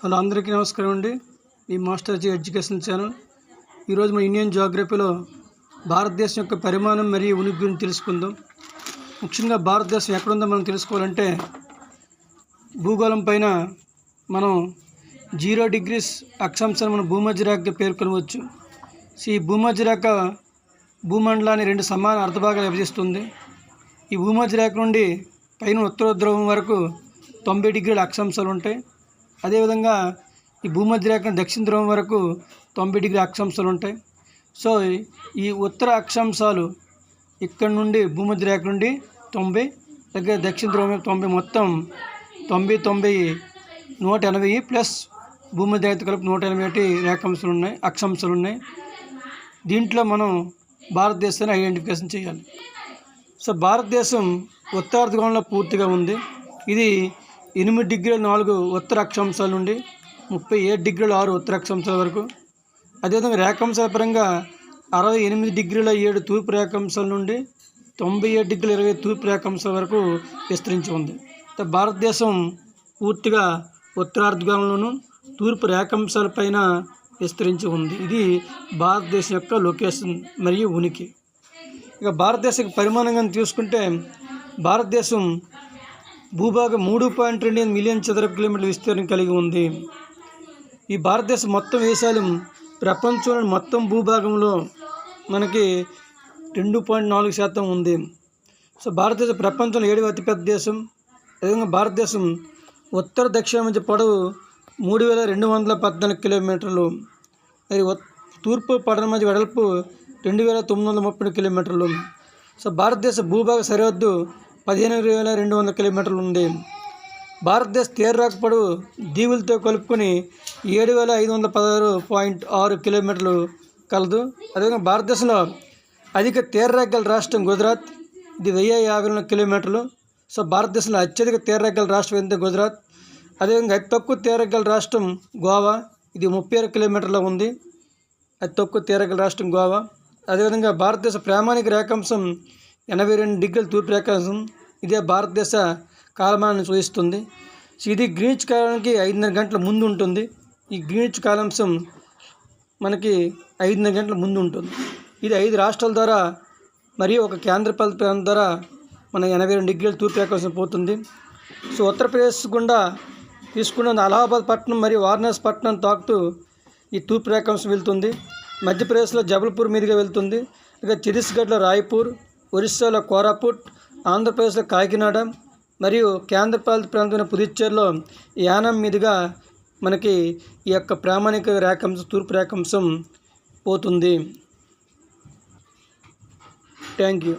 Hello అందరికీ నమస్కారం అండి. ఈ మాస్టర్ జీ ఎడ్యుకేషన్ ఛానల్. ఈరోజు మన ఇండియన్ జియోగ్రఫీలో భారతదేశం యొక్క పరిమాణం మరియు ఉనికి గురించి తెలుసుకుందాం. ముఖ్యంగా భారతదేశం ఎక్కడుందో మనం తెలుసుకోవాలంటే భూగోళం పైన మనం 0 డిగ్రీస్ అక్షాంశాన్ని మనం భూమధ్య రేఖగా పేర్కొనవచ్చు. ఈ భూమధ్య రేఖ భూమండలాన్ని 2 సమాన అర్ధభాగాలు విభజిస్తుంది. ఈ భూమధ్య రేఖ నుండి పైన ఉత్తర ధ్రువం వరకు 90 డిగ్రీల అక్షాంశాలు ఉంటాయి. అదేవిధంగా ఈ భూమధ్య రేఖ దక్షిణ ధ్రువం వరకు 90 డిగ్రీ అక్షాంశాలు ఉంటాయి. సో ఈ ఉత్తర అక్షాంశాలు ఇక్కడ నుండి భూమధ్య రేఖ నుండి 90 దగ్గర దక్షిణ ధ్రువం 90 మొత్తం 90 180 ప్లస్ భూమధ్య రేఖ కలిపి 181 రేఖాంశాలు ఉన్నాయి, అక్షాంశాలు ఉన్నాయి. దీంట్లో మనం భారతదేశాన్ని ఐడెంటిఫికేషన్ చేయాలి. సో భారతదేశం ఉత్తరార్ధగోళంలో పూర్తిగా ఉంది. ఇది 8 డిగ్రీల 4 ఉత్తర అక్షాంశాల నుండి 37 డిగ్రీల 6 ఉత్తర అక్షాంశాల వరకు, అదేవిధంగా రేఖాంశాల పరంగా 68 డిగ్రీల 7 తూర్పు రేఖాంశాల నుండి 97 డిగ్రీల 20 తూర్పు రేఖాంశాల వరకు విస్తరించి ఉంది. భారతదేశం పూర్తిగా ఉత్తరార్ధగోళంలోనూ తూర్పు రేఖాంశాల పైన విస్తరించి ఉంది. ఇది భారతదేశం యొక్క లొకేషన్ మరియు ఉనికి. ఇక భారతదేశం పరిమాణంగా తీసుకుంటే భారతదేశం భూభాగం 3.28 మిలియన్ చదరపు కిలోమీటర్ల విస్తీర్ణం కలిగి ఉంది. ఈ భారతదేశం మొత్తం వైశాల్యం ప్రపంచంలోని మొత్తం భూభాగంలో మనకి 2.4% ఉంది. సో భారతదేశం ప్రపంచంలో 7వ అతిపెద్ద దేశం. అదేవిధంగా భారతదేశం ఉత్తర దక్షిణ మధ్య పొడవు 3214 కిలోమీటర్లు, మరి తూర్పు పడమర మధ్య వెడల్పు 2930 కిలోమీటర్లు. సో భారతదేశ భూభాగ సరిహద్దు 15200 కిలోమీటర్లు ఉంది. భారతదేశ తీరరేఖ పొడవు దీవులతో కలుపుకొని 7516.6 కిలోమీటర్లు కలదు. అదేవిధంగా భారతదేశంలో అధిక తీరరేఖ గల రాష్ట్రం గుజరాత్, ఇది 1054 కిలోమీటర్లు. సో భారతదేశంలో అత్యధిక తీరరేఖ గల రాష్ట్రం ఏంటంటే గుజరాత్. అదేవిధంగా అతి తక్కువ తీరరేఖ గల రాష్ట్రం గోవా, ఇది 36 కిలోమీటర్లో ఉంది. అతి తక్కువ తీరరేఖ గల రాష్ట్రం గోవా. అదేవిధంగా భారతదేశ ప్రామాణిక రేఖాంశం 82 డిగ్రీల తూర్పు రేఖాంశం, ఇదే భారతదేశ కాలమానాన్ని సూచిస్తుంది. ఇది గ్రీనిచ్ కాలానికి 5:30 గంటల ముందు ఉంటుంది. ఈ గ్రీనిచ్ కాలాంశం మనకి 5:30 గంటల ముందు ఉంటుంది. ఇది 5 రాష్ట్రాల ద్వారా మరియు ఒక కేంద్రపాలిత ప్రాంతం ద్వారా మన 82 డిగ్రీల తూర్పు రేఖాంశం పోతుంది. సో ఉత్తరప్రదేశ్ గుండా తీసుకున్న అలహాబాద్ పట్టణం మరియు వారణాసి పట్టణం తాకుతూ ఈ తూర్పు రేఖాంశం వెళ్తుంది. మధ్యప్రదేశ్లో జబల్పూర్ మీదుగా వెళ్తుంది. ఇక ఛత్తీస్గఢ్లో రాయ్పూర్, ఒరిస్సాలో కోరాపుట్, ఆంధ్రప్రదేశ్లో కాకినాడ మరియు కేంద్రపాలిత ప్రాంతమైన పుదుచ్చేరిలో యానం మీదుగా మనకి ఈ యొక్క ప్రామాణిక రేఖాంశం తూర్పు రేఖాంశం పోతుంది. Thank you.